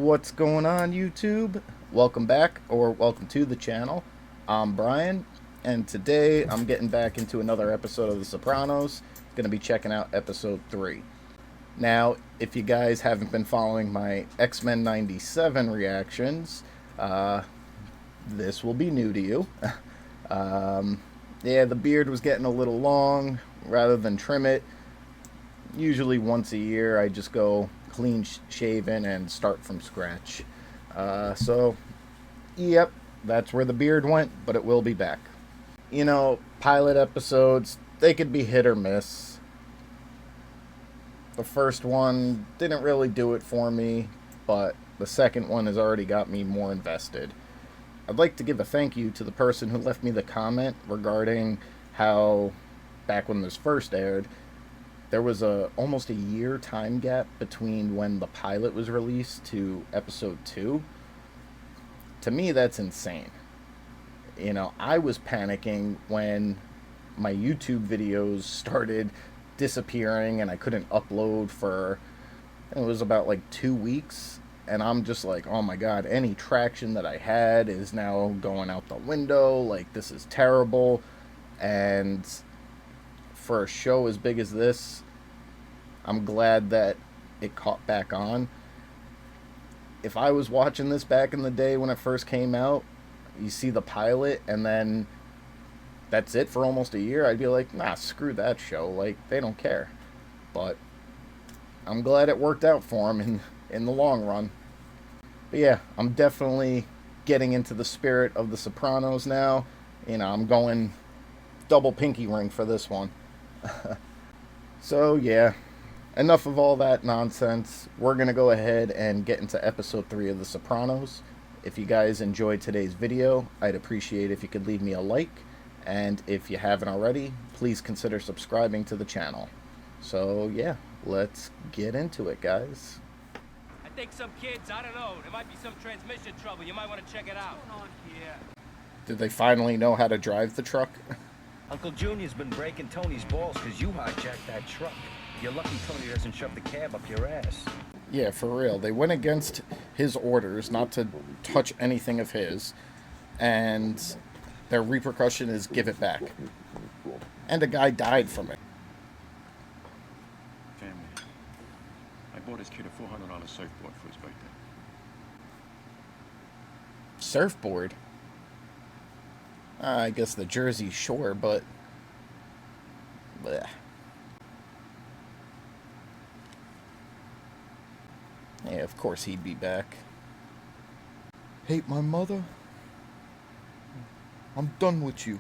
What's going on, YouTube? Welcome back, or welcome to the channel. I'm Brian, and today I'm getting back into another episode of The Sopranos. Going to be checking out episode 3. Now, if you guys haven't been following my X-Men 97 reactions, this will be new to you. Yeah, the beard was getting a little long. Rather than trim it, usually once a year I just go clean shaven and start from scratch. So, yep, that's where the beard went, but it will be back. You know, pilot episodes, they could be hit or miss. The first one didn't really do it for me, but the second one has already got me more invested. I'd like to give a thank you to the person who left me the comment regarding how, back when this first aired, there was almost a year time gap between when the pilot was released to episode 2. To me, that's insane. You know, I was panicking when my YouTube videos started disappearing and I couldn't upload for, it was about like 2 weeks. And I'm just like, oh my god, any traction that I had is now going out the window. Like, this is terrible. And for a show as big as this, I'm glad that it caught back on. If I was watching this back in the day when it first came out, you see the pilot and then that's it for almost a year, I'd be like, nah, screw that show. Like, they don't care. But I'm glad it worked out for them in the long run. But yeah, I'm definitely getting into the spirit of The Sopranos now. You know, I'm going double pinky ring for this one. So yeah, enough of all that nonsense. We're going to go ahead and get into episode 3 of The Sopranos. If you guys enjoyed today's video, I'd appreciate if you could leave me a like. And if you haven't already, please consider subscribing to the channel. So yeah, let's get into it, guys. I think some kids, I don't know, there might be some transmission trouble. You might want to check it out. What's going on here? Did they finally know how to drive the truck? Uncle Junior's been breaking Tony's balls because you hijacked that truck. You're lucky Tony doesn't shove the cab up your ass. Yeah, for real. They went against his orders not to touch anything of his, and their repercussion is give it back. And a guy died from it. Family. I bought his kid a $400 surfboard for his birthday. Surfboard? I guess the Jersey Shore, but... bleh. Yeah, of course he'd be back. Hate my mother? I'm done with you.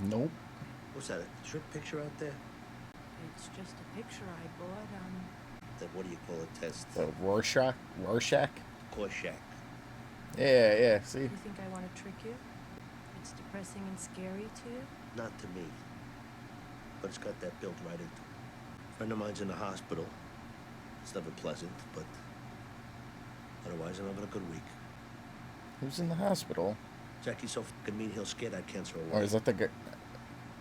Nope. What's that, a trip picture out there? It's just a picture I bought, That, what do you call a test? The Rorschach? Rorschach? Rorschach. Yeah, see? You think I want to trick you? It's depressing and scary to you? Not to me. But it's got that built right into it. A friend of mine's in the hospital. It's never pleasant, but otherwise I'm having a good week. Who's in the hospital? Jackie's so fucking mean he'll scare that cancer away. Or is that the guy?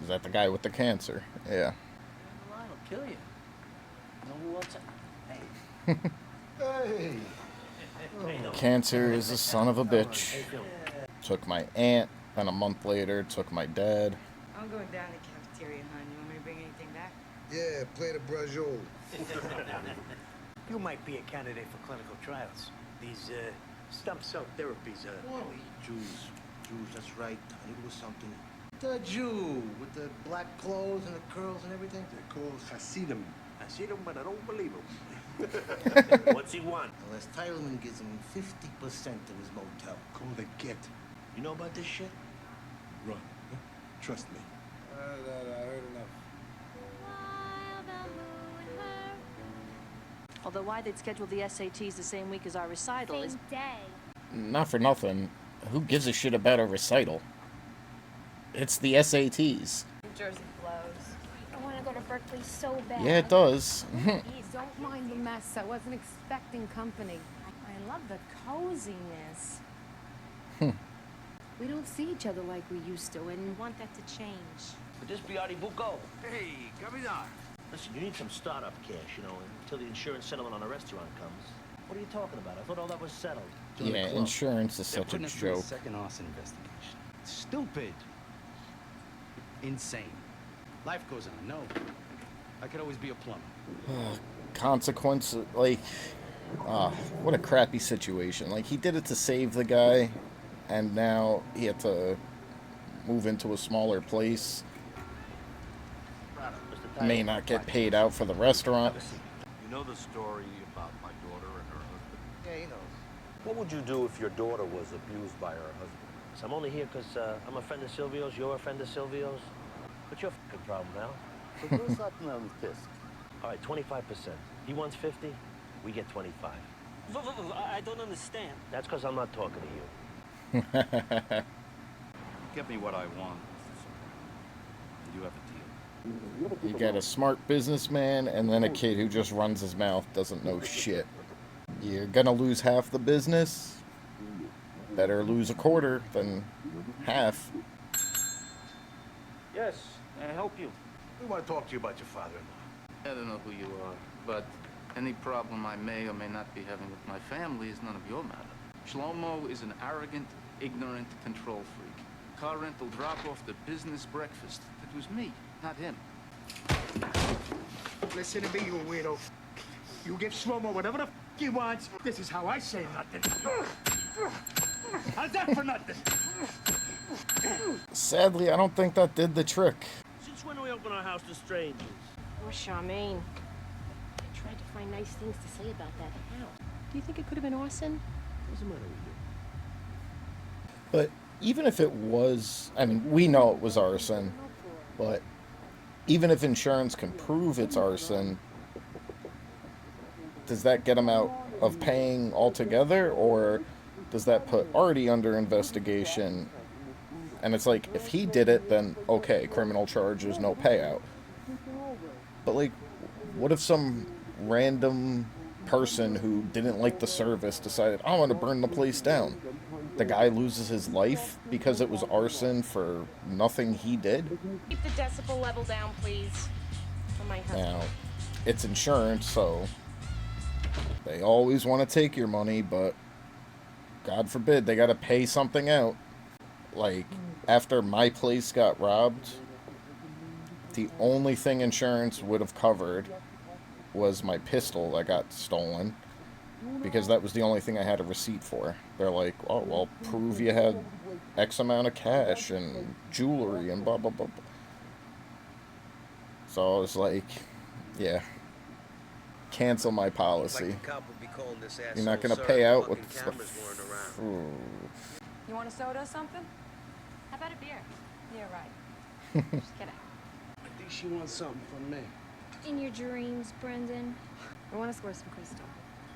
Is that the guy with the cancer? Yeah. The line will kill you. No who wants it? Hey. Hey. Cancer is a son of a bitch. Took my aunt, then a month later took my dad. I'm going down to the cafeteria, hon. You want me to bring anything back? Yeah, play the brajol. You might be a candidate for clinical trials. These stump cell therapies. Oh, Jews, that's right. I knew it was something. The Jew with the black clothes and the curls and everything. They're called Hasidim. I see them, but I don't believe them. What's he want? Unless Tylerman gives him 50% of his motel. Call the get. You know about this shit? Run. Trust me. I heard enough. Although why they'd schedule the SATs the same week as our recital is... Same day. Not for nothing. Who gives a shit about a recital? It's the SATs. New Jersey blows. I want to go to Berkeley so bad. Yeah, it does. Don't mind the mess. I wasn't expecting company. I love the coziness. We don't see each other like we used to, and want that to change. Would this be Artie Bucco? Hey, Capitán. Listen, you need some startup cash, you know, until the insurance settlement on the restaurant comes. What are you talking about? I thought all that was settled. Yeah, insurance is They're such a putting us through a joke. second arson investigation. Stupid. Insane. Life goes on. No. I could always be a plumber. Consequence, like, what a crappy situation. Like, he did it to save the guy, and now he had to move into a smaller place. May not get paid out for the restaurant. You know the story about my daughter and her husband? Yeah, he knows. What would you do if your daughter was abused by her husband? So I'm only here because I'm a friend of Silvio's, you're a friend of Silvio's. What's your fucking problem now? All right, 25%. He wants 50, we get 25. I don't understand. That's because I'm not talking to you. Get me what I want, Mr. Soprano. And you have a deal. You got a smart businessman and then a kid who just runs his mouth, doesn't know shit. You're gonna lose half the business. Better lose a quarter than half. Yes, I help you. We want to talk to you about your father-in-law. I don't know who you are, but any problem I may or may not be having with my family is none of your matter. Shlomo is an arrogant, ignorant control freak. Car rental drop-off to business breakfast. It was me, not him. Listen to me, you weirdo. You give Shlomo whatever the he wants. This is how I say nothing. How's that for nothing? Sadly, I don't think that did the trick. Since when do we open our house to strangers? Poor Charmaine. I tried to find nice things to say about that house. Do you think it could have been arson? What's the matter with you? But even if it was, I mean, we know it was arson, but even if insurance can prove it's arson, does that get him out of paying altogether, or does that put Artie under investigation? And it's like, if he did it, then okay, criminal charges, no payout. But like, what if some random person who didn't like the service decided, I want to burn the place down? The guy loses his life because it was arson for nothing he did? Keep the decibel level down, please. For my husband. Now, it's insurance, so they always want to take your money, but God forbid they got to pay something out. Like, after my place got robbed, the only thing insurance would have covered was my pistol that got stolen, because that was the only thing I had a receipt for. They're like, oh, well, prove you had X amount of cash and jewelry and blah, blah, blah. So I was like, yeah, cancel my policy. You're not going to pay out with the... You want a soda or something? How about a beer? Yeah, right. Just kidding. I think she wants something from me. In your dreams, Brendan. I want to score some crystal.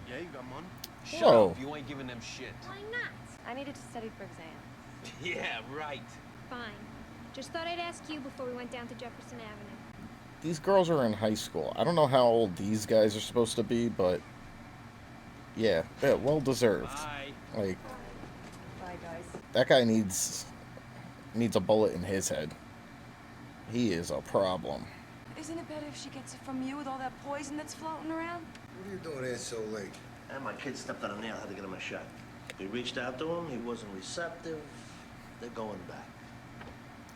Yeah, you got money? Shut Whoa. up, you ain't giving them shit. Why not? I needed to study for exams. Yeah, right. Fine. Just thought I'd ask you before we went down to Jefferson Avenue. These girls are in high school. I don't know how old these guys are supposed to be, but yeah, well deserved. Bye. Like, Bye, guys. that guy needs a bullet in his head. He is a problem. Isn't it better if she gets it from you with all that poison that's floating around? What are you doing here so late? And my kid stepped on a nail, had to get him a shot. We reached out to him, he wasn't receptive. They're going back.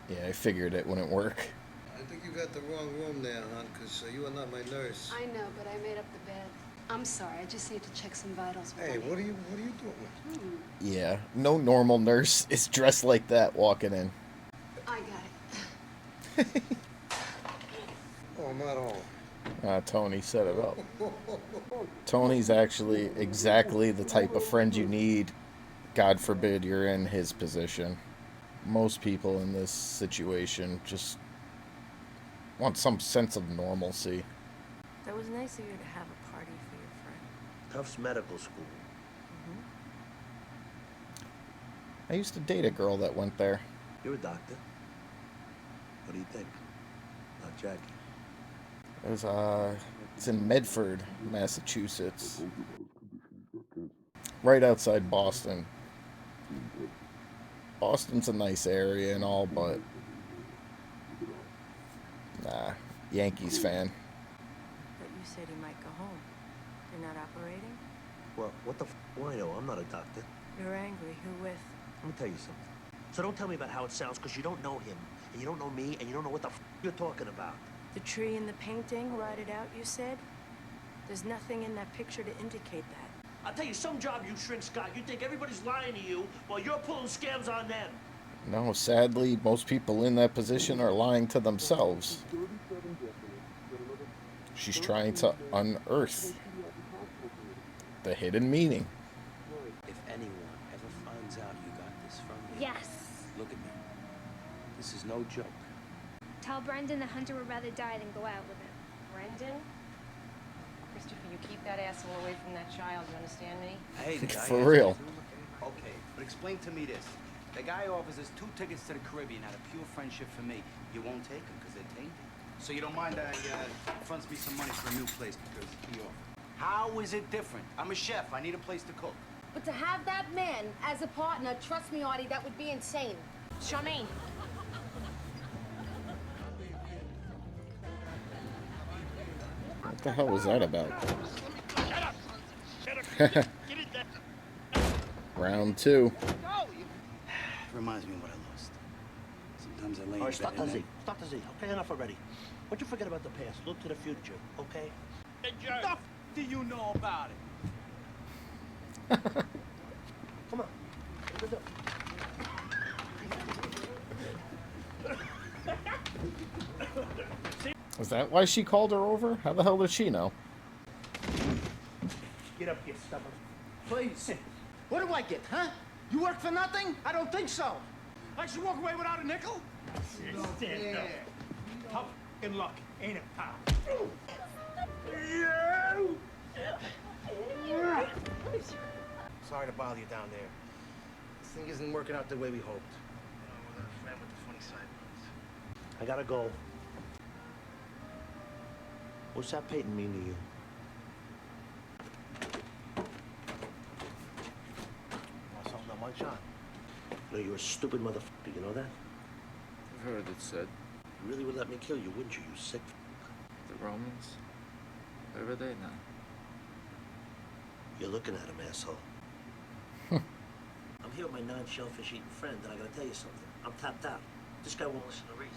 Yeah, I figured it wouldn't work. I think you got the wrong room there, hon, because you are not my nurse. I know, but I made up the bed. I'm sorry, I just need to check some vitals. Hey, what are you doing? Yeah, no normal nurse is dressed like that walking in. I got it. Oh, not all. Tony set it up. Tony's actually exactly the type of friend you need. God forbid you're in his position. Most people in this situation just want some sense of normalcy. That was nice of you to have a party for your friend. Tufts Medical School. I used to date a girl that went there. You're a doctor. What do you think? Not Jackie. It was, it's in Medford, Massachusetts. Right outside Boston. Boston's a nice area and all, but nah, Yankees fan. But you said he might go home. They're not operating? Well, what the do I know? I'm not a doctor. You're angry. Who with? Let me tell you something. So don't tell me about how it sounds, because you don't know him, and you don't know me, and you don't know what the you're talking about. The tree in the painting, write it out, you said? There's nothing in that picture to indicate that. I'll tell you, some job you shrink, Scott. You think everybody's lying to you while you're pulling scams on them. No, sadly, most people in that position are lying to themselves. She's trying to unearth the hidden meaning. If anyone ever finds out you got this from me, Yes. look at me. This is no joke. Tell Brendan the hunter would rather die than go out with him. Brendan? Christopher, you keep that asshole away from that child, you understand me? Hey, the guy For real. Okay, but explain to me this. The guy offers us 2 tickets to the Caribbean out of pure friendship for me. You won't take them because they're tainted. So you don't mind that fronts me some money for a new place because he offered. How is it different? I'm a chef. I need a place to cook. But to have that man as a partner, trust me, Artie, that would be insane. Charmaine. What the hell was that about? Round 2. Reminds me of what I lost. Sometimes I lay in All right, bed stop and the Z. then- Stop the Z. Okay, enough already. Why'd you forget about the past? Look to the future, okay? What the f do you know about it? Come on. What are we doing? Is that why she called her over? How the hell did she know? Get up, you stubborn. Please. What do I get, huh? You work for nothing? I don't think so. I should walk away without a nickel? Stand up. Tough f***ing luck, ain't it, pal? Sorry to bother you down there. This thing isn't working out the way we hoped. With a friend with the funny sideburns. I gotta go. What's that painting mean to you? Want something to munch on? You know, you're a stupid motherfucker, you know that? I've heard it said. You really would let me kill you, wouldn't you, you sick The Romans? Where were they now? You're looking at him, asshole. I'm here with my non-shellfish eating friend, and I gotta tell you something. I'm tapped out. This guy won't listen to reason.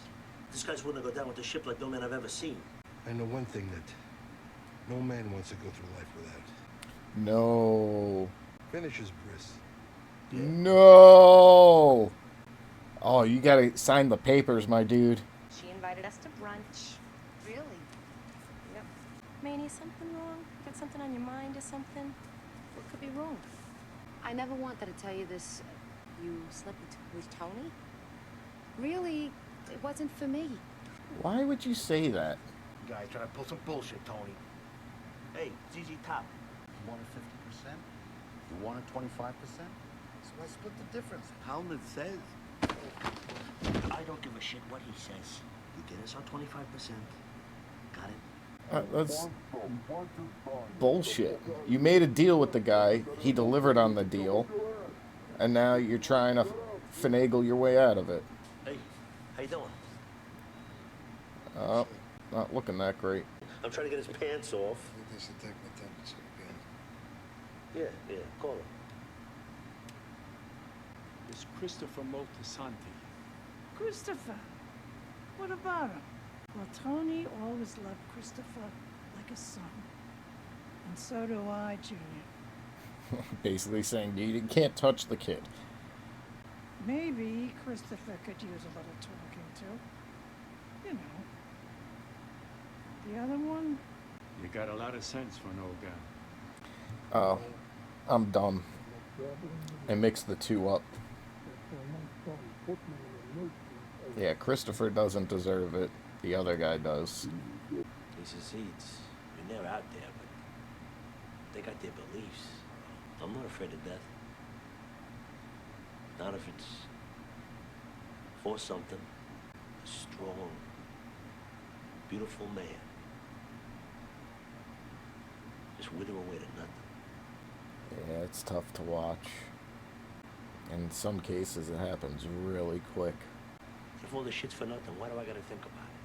This guy's willing to go down with the ship like no man I've ever seen. I know one thing that no man wants to go through life without. No. Finish his bris. No. Oh, you gotta sign the papers, my dude. She invited us to brunch. Really? Yep. Manny, is something wrong? Got something on your mind or something? What could be wrong? I never wanted to tell you this. You slept with Tony? Really, it wasn't for me. Why would you say that? Guy trying to pull some bullshit, Tony. Hey, ZZ Top. You wanted 50%? You wanted 25%? So I split the difference. Pounded says. I don't give a shit what he says. You get us our 25%. Got it? That's bullshit. You made a deal with the guy. He delivered on the deal. And now you're trying to finagle your way out of it. Hey, how you doing? Not looking that great. I'm trying to get his pants off. I think they should take my temperature again. Yeah, call him. It's Christopher Moltisanti. Christopher? What about him? Well, Tony always loved Christopher like a son. And so do I, Junior. Basically saying you can't touch the kid. Maybe Christopher could use a little talking to. You know. The other one? You got a lot of sense for an old guy. Oh, I'm dumb. I mixed the two up. Yeah, Christopher doesn't deserve it. The other guy does. He succeeds. I mean, they're out there, but they got their beliefs. I'm not afraid of death. Not if it's for something. A strong, beautiful man. Just wither away to nothing. Yeah, it's tough to watch. In some cases, it happens really quick. If all this shit's for nothing, why do I gotta think about it?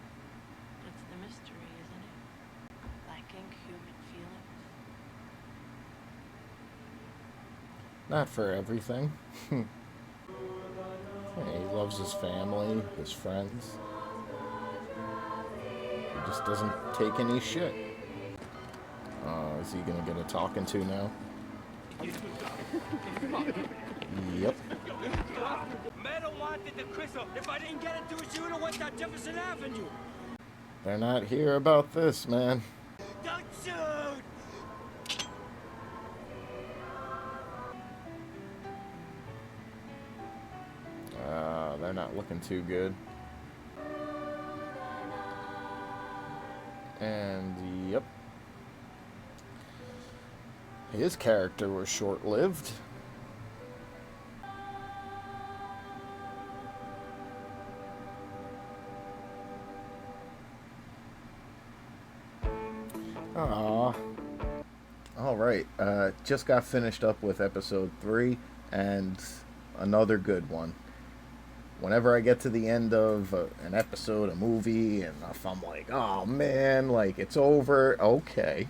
That's the mystery, isn't it? Lacking human feelings. Not for everything. He loves his family, his friends. He just doesn't take any shit. Is he gonna get a talking to now? Yep. Meadow wanted the crystal. If I didn't get it to her, she would have went down Jefferson Avenue. They're not here about this, man. Don't shoot! They're not looking too good. And, yep. His character was short-lived. Aww. Alright, just got finished up with episode 3, and another good one. Whenever I get to the end of an episode, a movie, and if I'm like, oh man, like, it's over, okay,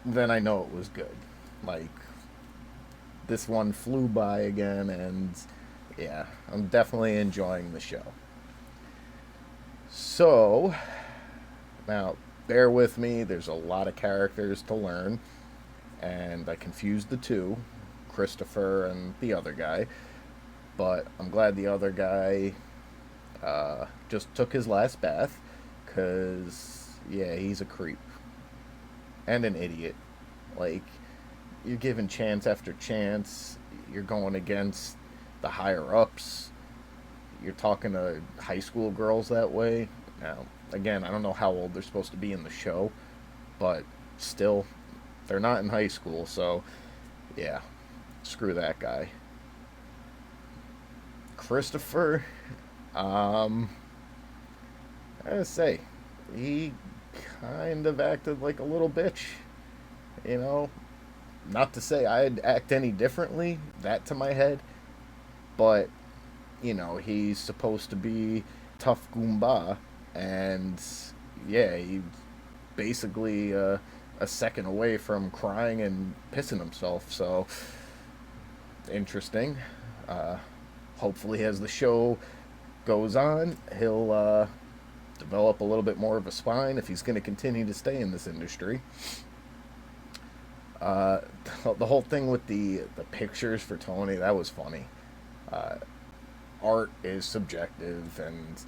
then I know it was good. Like, this one flew by again, and yeah, I'm definitely enjoying the show. So, now, bear with me, there's a lot of characters to learn, and I confused the two, Christopher and the other guy. But I'm glad the other guy just took his last bath, because, yeah, he's a creep. And an idiot. Like, you're giving chance after chance, you're going against the higher-ups, you're talking to high school girls that way. Now, again, I don't know how old they're supposed to be in the show, but still, they're not in high school, so, yeah, screw that guy. Christopher, I gotta say, he kind of acted like a little bitch, you know? Not to say I'd act any differently, that to my head, but, you know, he's supposed to be tough Goomba, and, yeah, he's basically a second away from crying and pissing himself, so, interesting. Hopefully, as the show goes on, he'll develop a little bit more of a spine if he's going to continue to stay in this industry. The whole thing with the pictures for Tony, that was funny. Art is subjective, and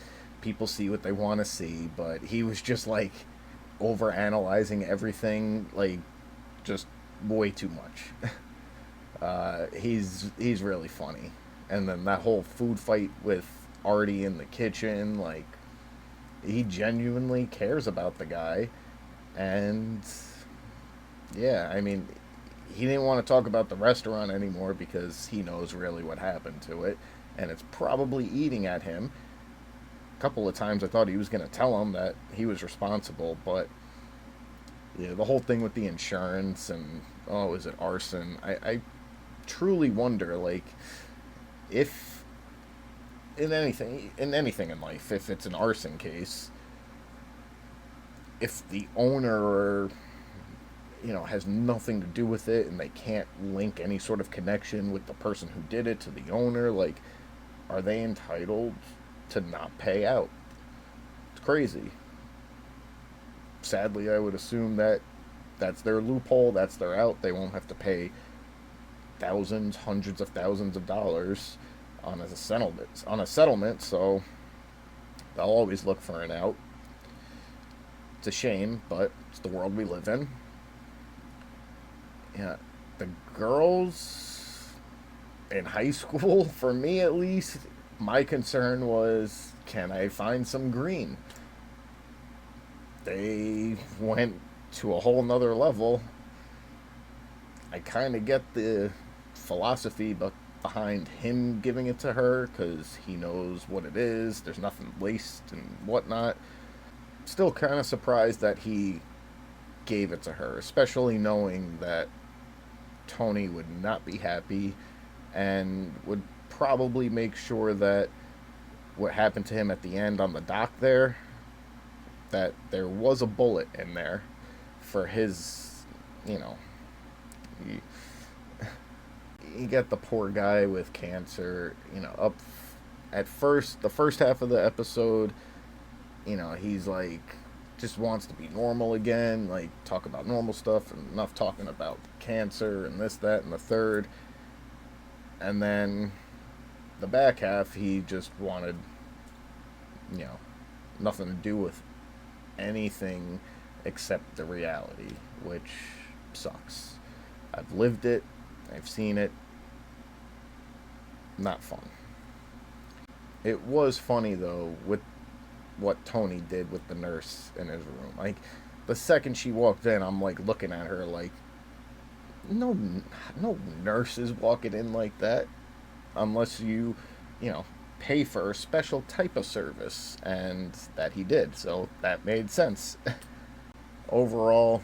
people see what they want to see, but he was just, like, over-analyzing everything, like, just way too much. He's really funny. And then that whole food fight with Artie in the kitchen, like, he genuinely cares about the guy. And, yeah, I mean, he didn't want to talk about the restaurant anymore because he knows really what happened to it. And it's probably eating at him. A couple of times I thought he was going to tell him that he was responsible, but, yeah, the whole thing with the insurance and, oh, is it arson? I truly wonder, like, if in anything in life, if it's an arson case, if the owner, you know, has nothing to do with it and they can't link any sort of connection with the person who did it to the owner, like, are they entitled to not pay out? It's crazy. Sadly, I would assume that that's their loophole, that's their out. They won't have to pay thousands, hundreds of thousands of dollars on a settlement, so they'll always look for an out. It's a shame, but it's the world we live in. Yeah, the girls in high school, for me at least, my concern was, can I find some green? They went to a whole nother level. I kind of get the philosophy behind him giving it to her, because he knows what it is, there's nothing laced and whatnot. Still kind of surprised that he gave it to her, especially knowing that Tony would not be happy and would probably make sure that what happened to him at the end on the dock there, that there was a bullet in there for his, you know, you get the poor guy with cancer, you know, up at first, the first half of the episode, you know, he's like, just wants to be normal again, like, talk about normal stuff, and enough talking about cancer and this, that, and the third. And then the back half, he just wanted, you know, nothing to do with anything except the reality, which sucks. I've lived it, I've seen it. Not fun. It was funny though with what Tony did with the nurse in his room. Like, the second she walked in, I'm like looking at her like, no nurse is walking in like that unless you know, pay for a special type of service, and that he did, so that made sense. Overall,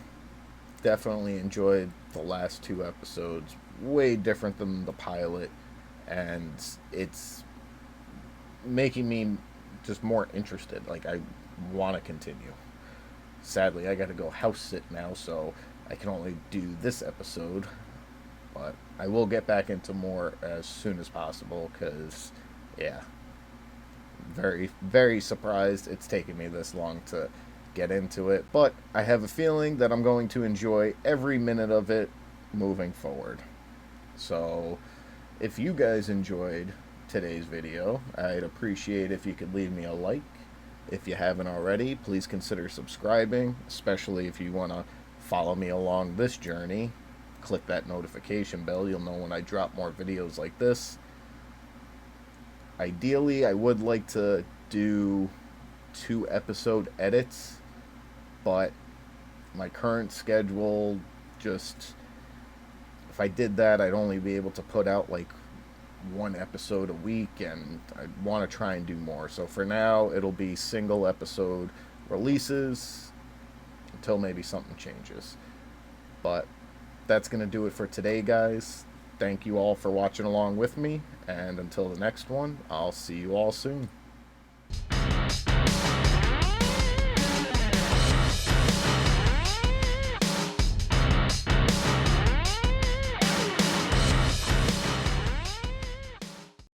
definitely enjoyed the last 2 episodes. Way different than the pilot, and it's making me just more interested. Like, I want to continue. Sadly, I got to go house sit now, so I can only do this episode, but I will get back into more as soon as possible, because, yeah, very, very surprised it's taken me this long to get into it, but I have a feeling that I'm going to enjoy every minute of it moving forward. So, if you guys enjoyed today's video, I'd appreciate if you could leave me a like. If you haven't already, please consider subscribing, especially if you want to follow me along this journey. Click that notification bell, you'll know when I drop more videos like this. Ideally, I would like to do 2 episode edits, but my current schedule just, if I did that, I'd only be able to put out like 1 episode a week, and I want to try and do more. So for now, it'll be single episode releases until maybe something changes. But that's going to do it for today, guys. Thank you all for watching along with me, and until the next one, I'll see you all soon.